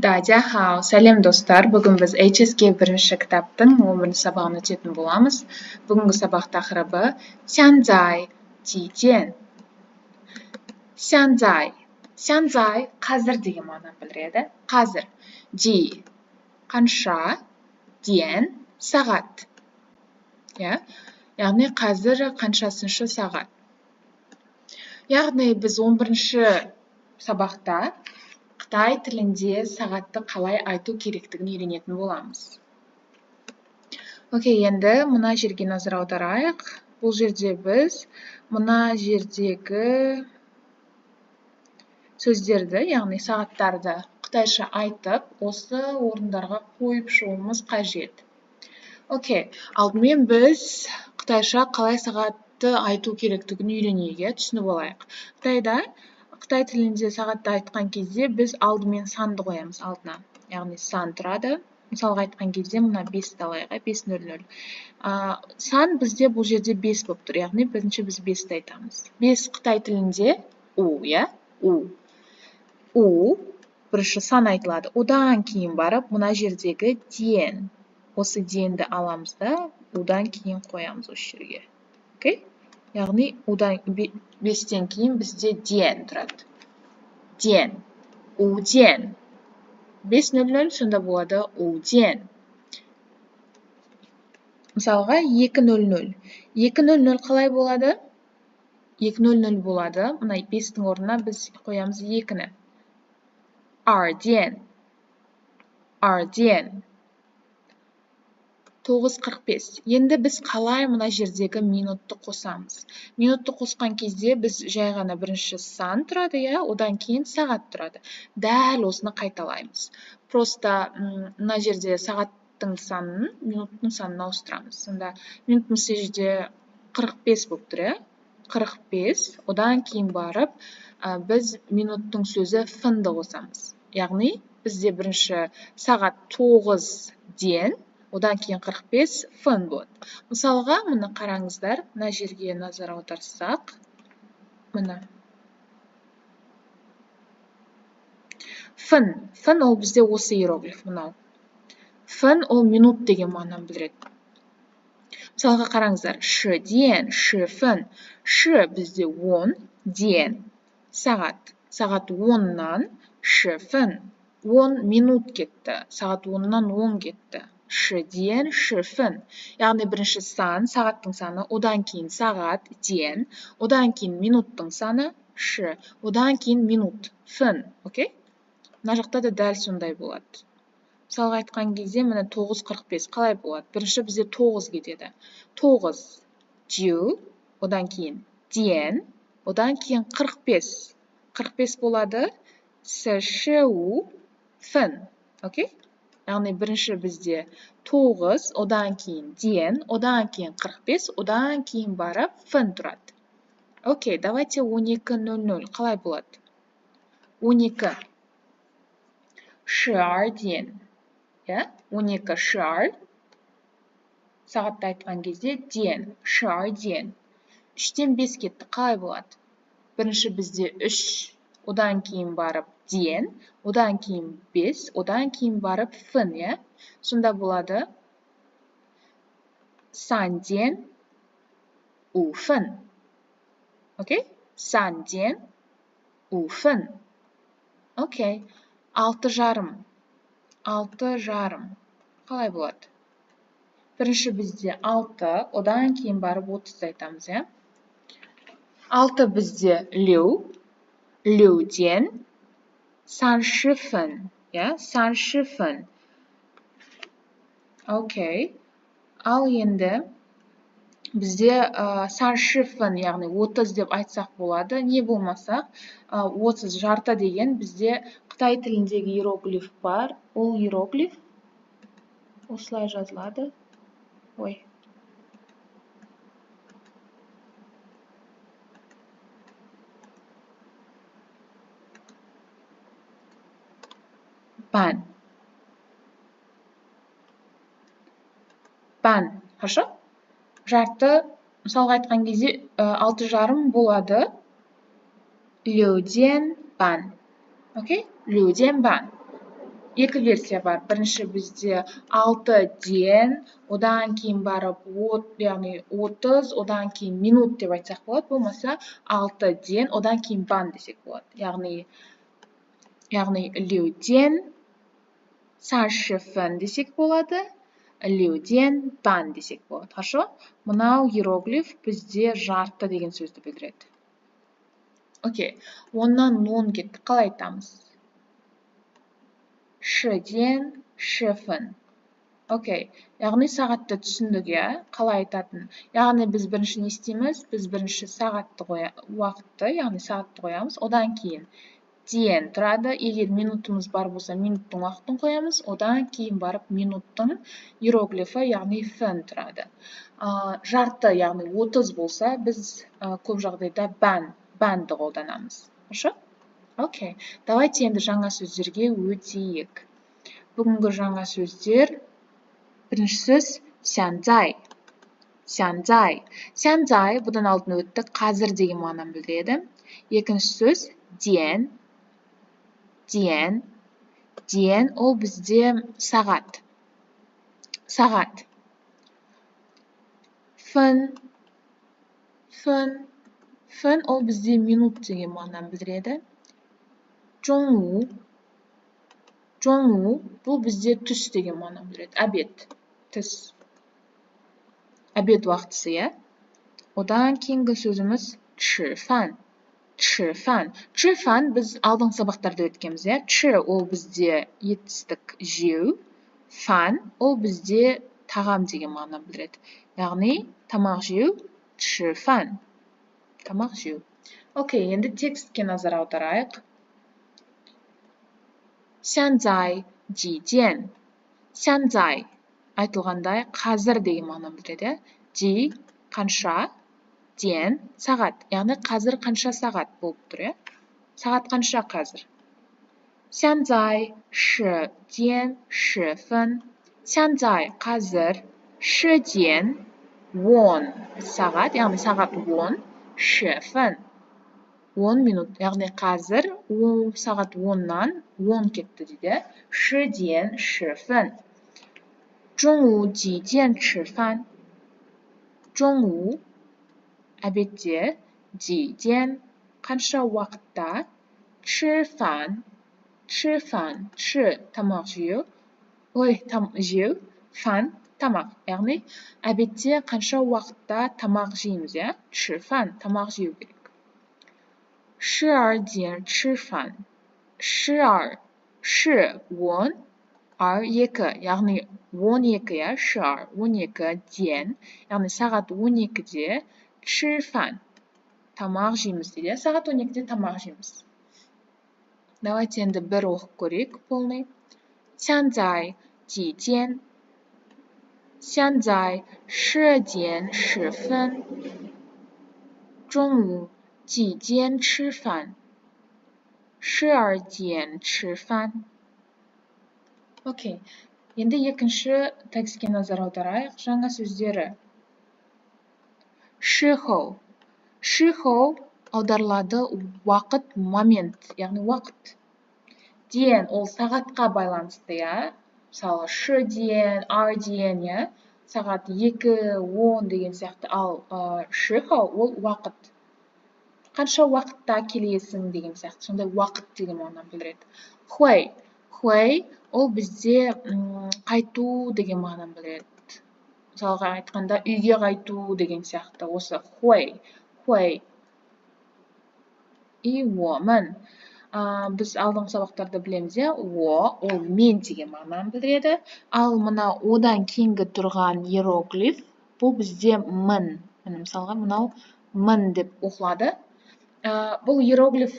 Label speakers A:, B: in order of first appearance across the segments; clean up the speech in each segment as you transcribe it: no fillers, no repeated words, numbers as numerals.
A: Дажахау, сәлем достар. Бүгін біз HSK бірінші кітаптың 10 сабағын өтетін боламыз. Бүгінгі сабақ тақырыбы сянзай тиген. Сянзай. Сянзай қазір деген мағынаны білдіреді. Қазір. Ji қанша, диен сағат. Яғни қазір қаншасыншы сағат. Яғни біз 11-ші сабақта Қытай тілінде сағатты қалай айту керектігін үйренетін боламыз. Окей, енді мына жерге назар аударайық. Бұл жерде біз мына жердегі сөздерді, яғни сағаттарды қытайша айтып, осы орындарға қойып шығуымыз қажет. Окей, алдымен біз қытайша қалай сағатты айту керектігін үйренуге түсініп алайық. Қытай тілінде сағатты айтқан кезде біз алдымен санды қоямыз алдына. Яғни сан тұрады. Мысалға айтқан кезде мына 5-ті алайық, 5:00. Сан бізде бұл жерде 5 болып тұр. Яғни бірінші біз 5-ті айтамыз. 5 Қытай тілінде у бірінші сан айтылады. Одан кейін барып мына жердегі диен. Осы диенді аламыз да одан кейін қоямыз осы жерге. Окей? Яғни 5-тен кейін бізде диен тұрады. Диен. У диен. 5:00 сонда болады у диен. Мысалға 2:00. 2:00 қалай болады? 2:00 болады. Мына 5-тің орнына біз қоямыз 2-ні. Ар диен. 9:45. Енді біз қалай мына жердегі минутты қосамыз? Минутты қосқан кезде біз жай ғана бірінші сан тұрады, одан кейін сағат тұрады. Дәл осыны қайталаймыз. Просто мына жерде сағаттың санын, минуттың санын ауыстырамыз. Сонда минуттың жерде 45 болып тұр, 45. Одан кейін барып, біз минуттың сөзі фынды қосамыз. Яғни бізде бірінші сағат 9 ден, одан кейін 45 фын болады. Мысалға, мұны қараңыздар, мына жерге назар аударсақ, мұны. Фын ол бізде осы иероглиф, мұнау. Фын ол минут деген мағынаны білдіреді. Мысалға қараңыздар, ші диен, ші фын. Ші бізде 10, диен сағат. Сағат 10-нан ші фын. 10 минут кетті. Сағат 10-нан 10 кетті. Ші диен, ші фын. Яғни бірінші сан, сағаттың саны, одан кейін сағат, диен, одан кейін минуттың саны, ші, одан кейін минут, фын. Окей? Мына жақта да дәл сондай болады. Мысалға айтқан кезде, міне 9:45 қалай болады? Бірінші бізде 9 кетеді. 9, жиу, одан кейін диен, одан кейін 45. 45 болады, сі, ші, у, фын. Окей? Яғни бірінші бізде 9, одан кейін диен, одан кейін 45, одан кейін барып фын тұрады. Окей, давайте 12:00 қалай болады? 12 шар диен. 12 шар. Сағатты айтқан кезде диен, шар диен. 3-тен 5 кетті, қалай болады? Бірінші бізде 3, одан кейін барып диен, одан кейін 5, одан кейін барып фын, Сонда болады сан диен, у фын. Окей? Сан диен, у фын. Окей. 6:30. 6:30. Қалай болады? Бірінші бізде 6, одан кейін барып 30 айтамыз, 6 бізде лю, лю диен, 30 фын, 30 фын. Окей. Ал енді бізде 30 фын, яғни 30 деп айтсақ болады. Не болмаса, 30 жарты деген бізде Қытай тіліндегі иероглиф бар. Ол иероглиф осылай жазылады. Ой. Бан. Хорошо? Жарты, мысалға айтқан кезде 6:30 болады. Лю диен бан. Окей? Лю диен бан. екі версия бар. Бірінші бізде 6 ден, одан кейін барып яғни 30, одан кейін минут деп айтсақ болады. Болмаса 6 ден, одан кейін бан десек болады. Яғни 6ден 30分 десек болады. 6ден бан десек болады. Хорошо? Мынау иероглиф бізде жарты деген сөзді білдіреді. Окей. 10-нан 10 кетті. Қалай айтамыз? 10ден 10分. Окей. Яғни сағатты түсіндік, иә? Қалай айтатын? Яғни біз бірінші не істейміз? Біз бірінші уақытты, яғни сағатты қоямыз. Одан кейін ден тұрады. Егер минутымыз бар болса, минуттың уақытын қоямыз. Одан кейін барып минуттың иероглифі, яғни фен тұрады. Жарты, яғни 30 болса, біз көп жағдайда банды қолданамыз. Хорошо? Окей. Давайте енді жаңа сөздерге өтейік. Бүгінгі жаңа сөздер. Бірінші сөз сянцай. Сянцай бұдан алдын өтті, қазір деген мағынаны білдіреді. Екінші сөз ден. Ден ол бізде сағат. Фен ол бізде минут деген мағынаны білдіреді. Жоңу бұл бізде түс деген мағынаны білдіреді. Обед, түс. Обед уақытысы, иә? Одан кейінгі сөзіміз чифан. Чифан біз алдыңғы сабақтарда өткенбіз, иә? Чи ол бізде етістік жеу. Фан ол бізде тағам деген мағынаны білдіреді. Яғни тамақ жеу, чифан. Тамақ жеу. Окей, енді текстке назар аударайық. Сянцай жиден. Сянцай айтылғандай қазір деген мағынаны білдіреді. Жи қанша, ден сағат. Яғни қазір қанша сағат болып тұр, иә? Сағат қанша қазір? Сянцай 10点10分. Сянцай қазір 10点10 сағат, яғни сағат 10 10分. 10 минут, яғни қазір сағат 10-нан 10 кетті дейді. 10点10分. 中午几点吃饭? 中午обедте 几点 қанша уақытта? 吃饭 吃тамақ жеу. Жеу, фан тамақ. Яғни обедте қанша уақытта тамақ жейміз, иә? 吃饭 тамақ жеу керек. 12点吃饭. 12 10 2 яғни 12, иә? 12 ден, яғни сағат 12-де 吃饭 тамақ жейміз дейді. Сағат 12-де тамақ жейміз. Давайте енді бір оқып көрейік полный. 现在几点? 现在10点10分. 中午几点吃饭? 12点吃饭. Окей. Енді екінші текстке назар аударайық. Жаңа сөздері. 时候аударылады уақыт, момент, яғни уақыт. Ден ол сағатқа байланысты, иә? Мысалы, 10 ден, 2 ден, иә? Сағат 2, 10 деген сияқты. Ал 时候ол уақыт. Қанша уақытта келесің деген сияқты. Сондай уақыт деген мағынаны білдіреді. Хуэй ол бізде қайту деген мағынаны білдіреді. Мысалға айтқанда үйге қайту деген сияқты. Осы хуэй. И уомен. Біз алдыңғы сабақтарда білеміз, иә? Ол мен деген мағынаны білдіреді. Ал мына одан кейінгі тұрған иероглиф бұл бізде мін. Мысалға мынау мін деп оқылады. Бұл иероглиф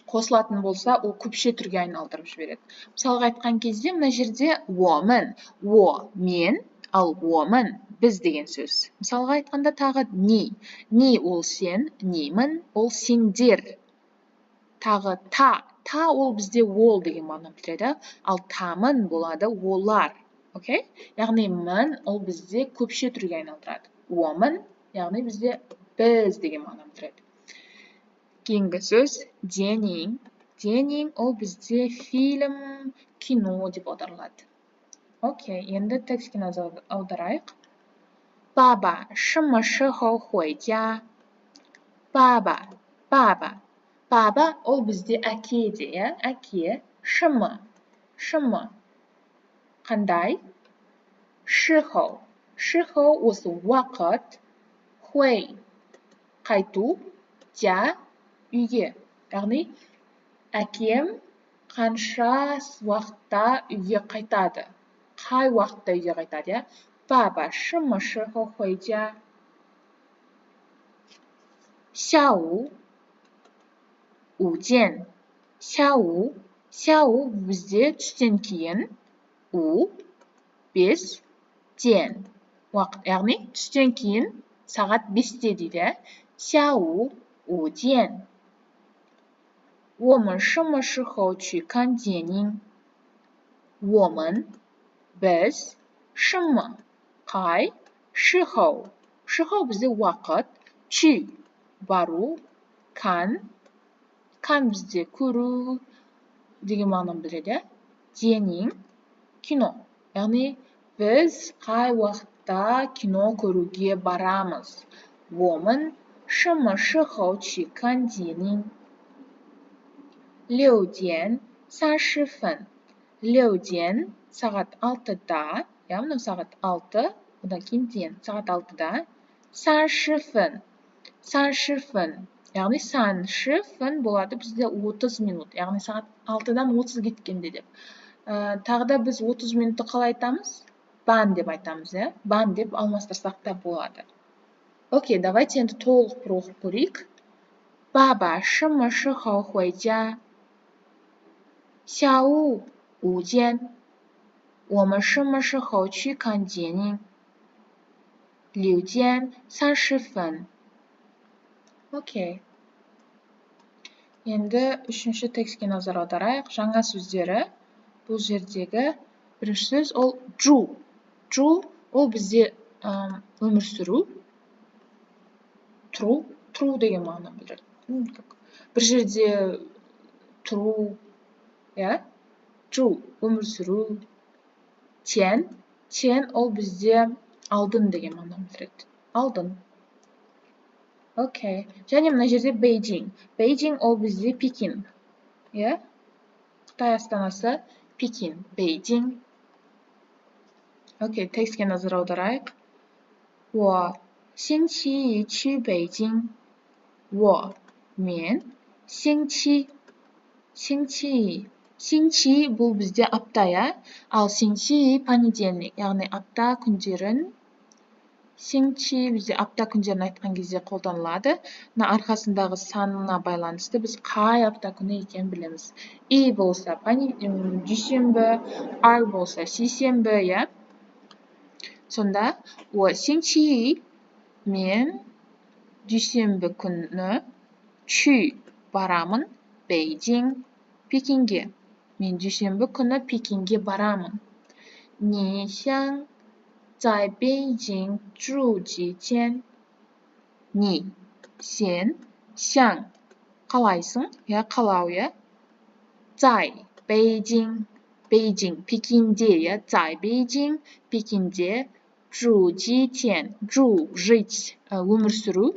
A: қосылатын болса, ол көпше түрге айналдырып жібереді. Мысалға айтқан кезде мына жерде уомен, мен, ал уомен біз деген сөз. Мысалға айтқанда тағы ни ол сен, немін ол сендер. Тағы та ол бізде ол деген мағынаны білдіреді, ал тамын болады олар. Окей? Яғни мін ол бізде көпше түрге айналдырады. Уомен яғни бізде біз деген мағынаны білдіреді. Кейінгі сөз денің. Денег ол бізде фильм, кино деп аударылады. Окей, енді текстке назар аударайық. 爸爸什么时候回家？ 爸爸 ол бізде әке де, әке. 什么 қандай? 时候осы уақыт. 回 қайту. 家 үйге. Яғни әкем қанша уақытта үйге қайтады? Қай уақытта үйге қайтады, иә? 爸爸什么时候回家？ 下午5点 下午бізде түстен кейін 5 ден уақыт, яғни түстен кейін сағат 5-те дейді. 下午5点 我们什么时候去看电影？ 我们 біз 什么 қай 时候 бізде уақыт. 去 бару. kan бізде көру деген мағынаны білдіреді. Денег кино. Яғни біз қай уақытта кино көруге барамыз? 我们什么时候去看电影？ 6点30分 6点сағат 6-да, иә, мынау сағат 6, одан кейін ден сағат 6-да. 30分 яғни 30 分болады бізде 30 минут, яғни сағат 6-дан 30 кеткенде деп. Тағы да біз 30 минутты қалай айтамыз? Бан деп айтамыз, иә? Бан деп алмастырсақ та болады. Окей, давайте енді толық бір оқып көрейік. 爸爸什么时候回家？ 下午5点 我们什么时候去看电影？ 6点30分 Окей. Енді үшінші текстке назар аударайық. Жаңа сөздері. Бұл жердегі бірінші сөз ол жу. Жу ол бізде өмір сүру. Тұру деген мағынаны білдіреді. Бір жерде тұру, иә? Жу өмір сүру. Тен ол бізде алдын деген мағынаны білдіреді. Алдын. Окей. Және мына жерде Бейжің. Бейжің ол бізде Пекин. Иә? Қытай астанасы Пекин. Бейжің. Окей, текстке назар аударайық. 我星期一去北京. 我 мен 星期бұл бізде апта, иә? Ал 星期 понедельник, яғни апта күндерін. 星期бізде апта күндерін айтқан кезде қолданылады. Мына арқасындағы санына байланысты біз қай апта күні екенін білеміз. И болса дүйсенбі, ар болса сейсенбі, иә? Сонда 我星期一 мен дүйсенбі күні去барамын Бейжің Пекинге. Мен дүйсенбі күні Пекинге барамын. 你想在北京住几天? 你 сен 想 қалайсың, иә, қалау, иә? 在北京Пекинде, иә? 在北京Пекинде住几天? жить өмір сүру.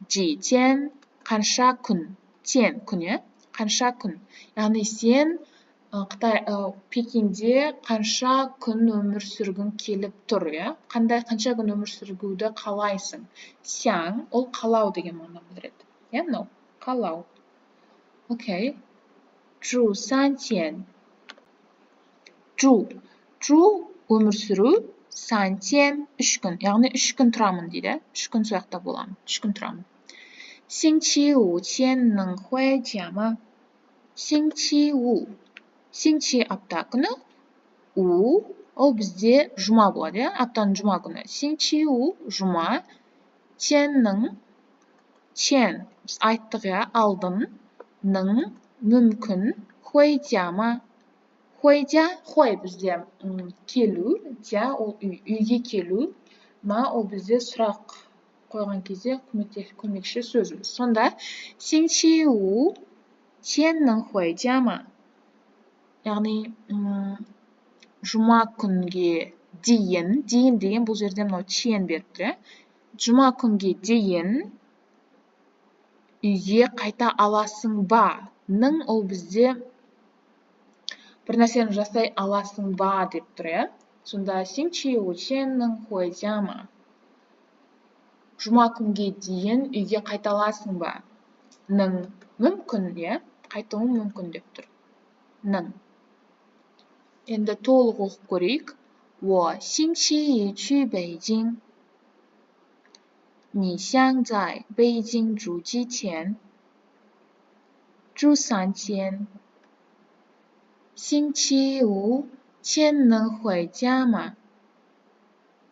A: 几天қанша күн? Тен күн, иә? Қанша күн? Яғни сен Пекинде қанша күн өмір сүргің келіп тұр, иә? Қанша күн өмір сүргуді қалайсың? Сяң ол қалау деген мағынаны білдіреді. Иә, мынау қалау. Окей. 住3天. 住өмір сүру. 3天 3 күн. Яғни 3 күн тұрамын дейді. 3 күн сояқта боламын. 3 күн тұрамын. 星期五天能回家吗? 星期五 апта күні. Ол бізде жұма болады, иә? Аптаның жұма күні. 星期五 жұма. Теннің біз айттық, иә? Алдын. Ның мүмкін. Хуэйджа ма? Хой бізде келу. Джа ол үйге келу. Ма ол бізде сұрақ қойған кезде көмекші сөзіміз. Сонда 星期五千能回家吗 яғни жұма күнге дейін деген бұл жерде мынау чен беріп тұр иә жұма күнге дейін үйге қайта аласың ба ның ол бізде бір нәрсені жасай аласың ба деп тұр иә сонда 星期五前能回家吗 жұма күнге дейін үйге қайта аласың ба ның мүмкін иә қайтуым мүмкін деп тұр ның енді толық оқып көрейік 我星期一去北京你想在北京住几天住3天星期五前能回家吗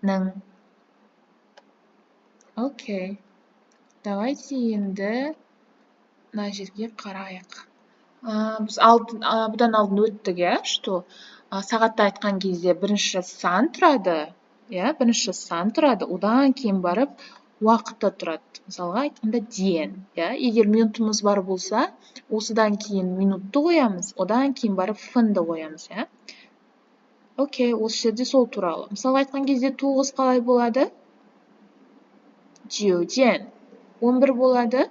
A: 能 окей давайте енді мына жерге қарайық біз бұдан алдын өттік иә что сағатты айтқан кезде бірінші сан тұрады иә бірінші сан тұрады одан кейін барып уақыты тұрады мысалға айтқанда ден иә егер минутымыз бар болса осыдан кейін минутты қоямыз одан кейін барып фынды қоямыз иә окей осы жерде сол туралы мысалға айтқан кезде 9 қалай болады 9件 11 болады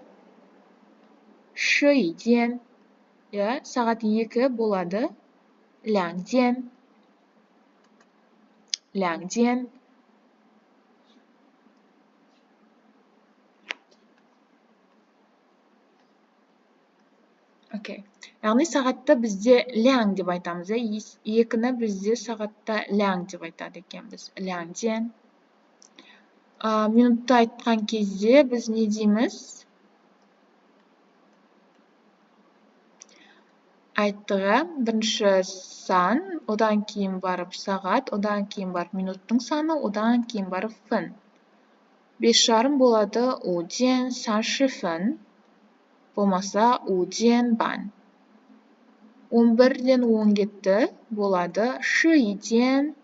A: 11件иә сағат 2 болады 2件2件окей яғни сағатты бізде ляң деп айтамыз иә екіні бізде сағатта ляң деп айтады екенбіз 2件минутты айтқан кезде біз не дейміз айттыға бірінші сан одан кейін барып сағат одан кейін барып минуттың саны одан кейін барып фын 5:30 болады 5件30分болмаса 5件半 11-ден 10 кетті болады 11件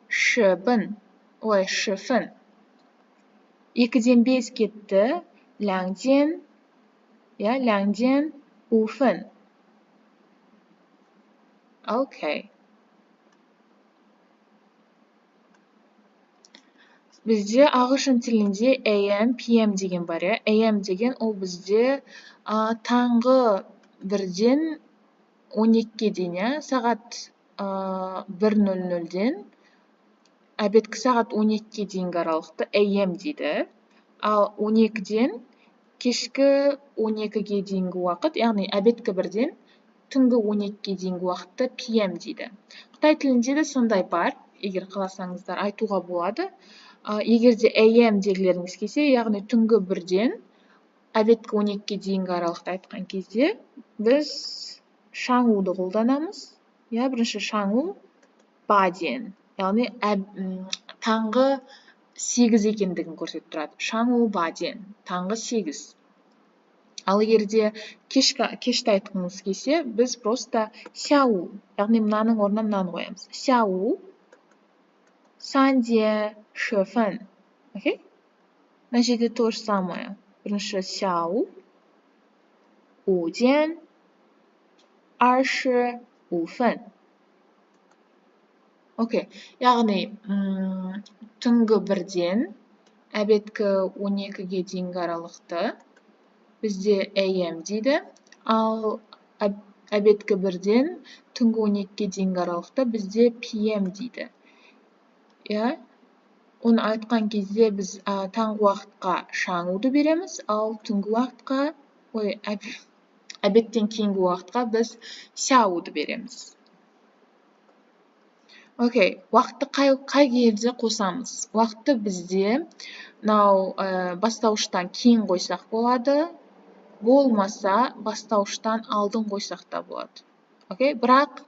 A: 10分 ой 10分 2-ден 5 кетті 2件иә 2件5分 окей бізде ағылшын тілінде AM, PM деген бар иә. AM деген ол бізде таңғы 1-ден 12-ге дейін иә. Сағат 1:00-ден обедкі сағат 12-ге дейінгі аралықты AM дейді. Ал 12-ден кешкі 12-ге дейінгі уақыт, яғни обедкі 1-ден түнгі 12-ге дейінгі уақытты PM дейді. Қытай тілінде де сондай бар. Егер қаласаңыздар айтуға болады. Егер де AM дегілеріңіз келсе, яғни түнгі 1-ден обедкі 12-ге дейінгі аралықты айтқан кезде біз шаңуды қолданамыз. Я, бірінші шаңу баден, яғни таңғы 8 екендігін көрсетіп тұрады. Шаңу баден, таңғы 8. Ал егер де кешті айтқыңыз келсе, біз просто сяу, яғни мынаның орнына мынаны қоямыз. Сяу 3点10分 окей? Мына жерде то же самое. Бірінші сяу 5点25分 окей. Яғни түнгі 1-ден обедкі 12-ге дейінгі аралықты бізде AM дейді. Ал обедкі 1-ден түнгі 12-ге дейінгі аралықты бізде PM дейді. Я, оны айтқан кезде біз таңғы уақытқа шаңуды береміз, ал түнгі уақытқа, обедтен кейінгі уақытқа біз сяуды береміз. Окей, уақытты қай жерде қосамыз? Уақытты бізде бастауыштан кейін қойсақ болады, болмаса бастауыштан алдын қойсақ та болады. Окей, бірақ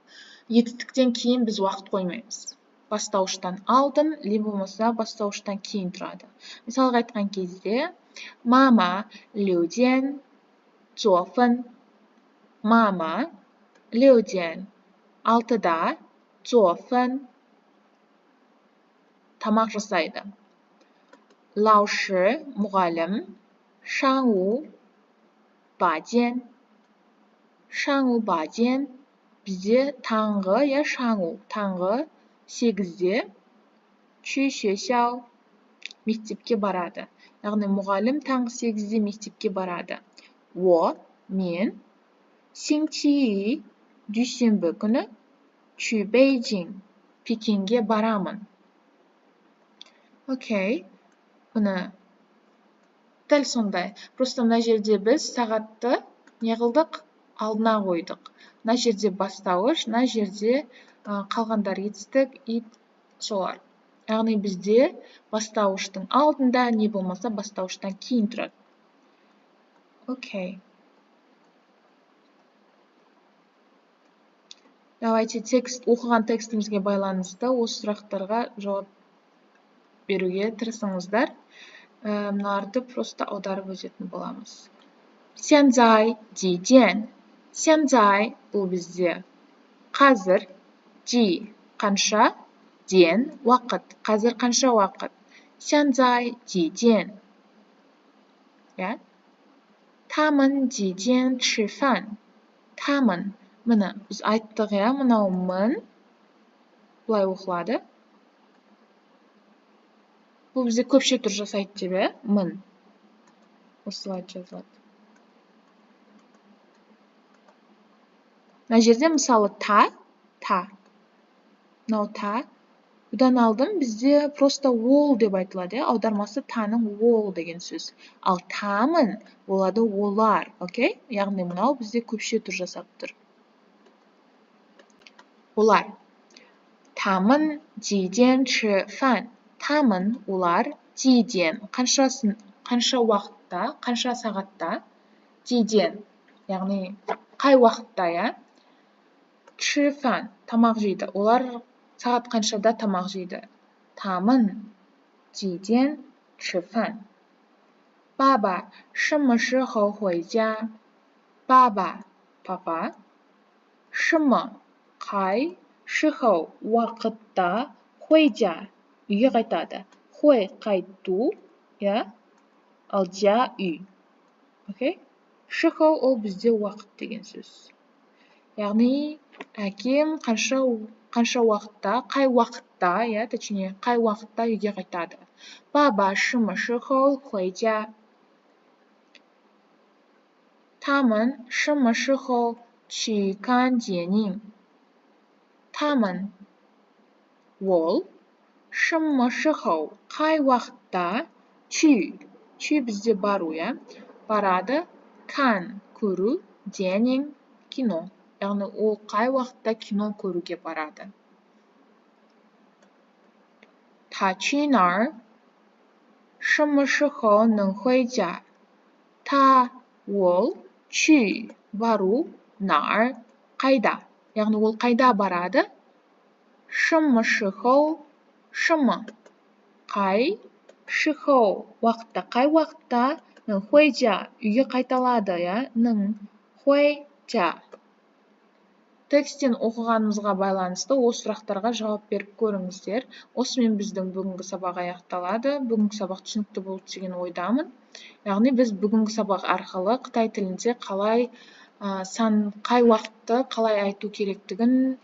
A: етістіктен кейін біз уақыт қоймаймыз. Бастауыштан алдын, либо болмаса бастауыштан кейін тұрады. Мысалға айтқан кезде, мама 6点做饭. Мама 6点 6-да 做饭 тамақ жасайды. 老师 мұғалім 上午8点 шаңу баден бізде таңғы я шаңу таңғы 8-де去学校мектепке барады. Яғни мұғалім таңғы 8-де мектепке барады. Мен сенбі дүйсенбі күні去北京Пекинге барамын. Окей. Бұны дәл сондай. Просто мына жерде біз сағатты не қылдық? Алдына қойдық. Мына жерде бастауыш, мына жерде қалғандар етістік, солар. Яғни бізде бастауыштың алдында, не болмаса бастауыштан кейін тұрады. Окей. Давайте оқыған текстімізге байланысты осы сұрақтарға жауап беруге тырысыңыздар. Мыналарды просто аударып өтетін боламыз. 现在几点? 现在бұл бізде қазір, қанша, ден, уақыт. Қазір қанша уақыт? 现在几点?他们几点吃饭? 他们, міне, біз айттық, мынау мін, бұлай оқылады. Бұл бізде көпше түр жасайды деп, мін. Осылай жазылады. Мына жерде мысалы та. Мынау та. Бұдан алдым бізде просто ол деп айтылады. Аудармасы таның ол деген сөз. Ал тамын болады олар. Окей? Яғни мынау бізде көпше түр жасап тұр. Олар. Тамын жиден чы фан. Тамын олар жиден. Қанша уақытта, қанша сағатта? Жиден. Яғни қай уақытта, чы фан. Тамақ жейді. Олар сағат қаншада тамақ жейді? Тамын жиден чы фан. Баба, 什么时候回家? Баба, папа. 什么, қай, 时候, уақытта, 回家, үйге қайтады. 回, қайту, ал жа, үй. Окей? 时候ол бізде уақыт деген сөз. Яғни, әкем қанша уақытта, қай уақытта, точнее, қай уақытта үйге қайтады. Баба, 什么时候回家? 他们什么时候去看电影? 他们 ол 什么时候 қай уақытта去бізде бару, барады, кан көру, денең кино. Яғни ол қай уақытта кино көруге барады. Та去哪儿? 什么时候能回家? Та ол去бару, нар, қайда. Яғни ол қайда барады? 什么时候, 什么, қай, 时候, уақытта, қай уақытта, 能回家, үйге қайталады, 能回家. Тексттен оқығанымызға байланысты осы сұрақтарға жауап беріп көріңіздер. Осымен біздің бүгінгі сабақ аяқталады. Бүгінгі сабақ түсінікті болды деген ойдамын. Яғни біз бүгінгі сабақ арқылы Қытай тілінде қалай қай уақытты қалай айту керектігін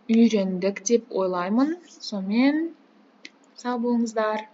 A: үйрендік деп ойлаймын. Сонымен сау болыңыздар.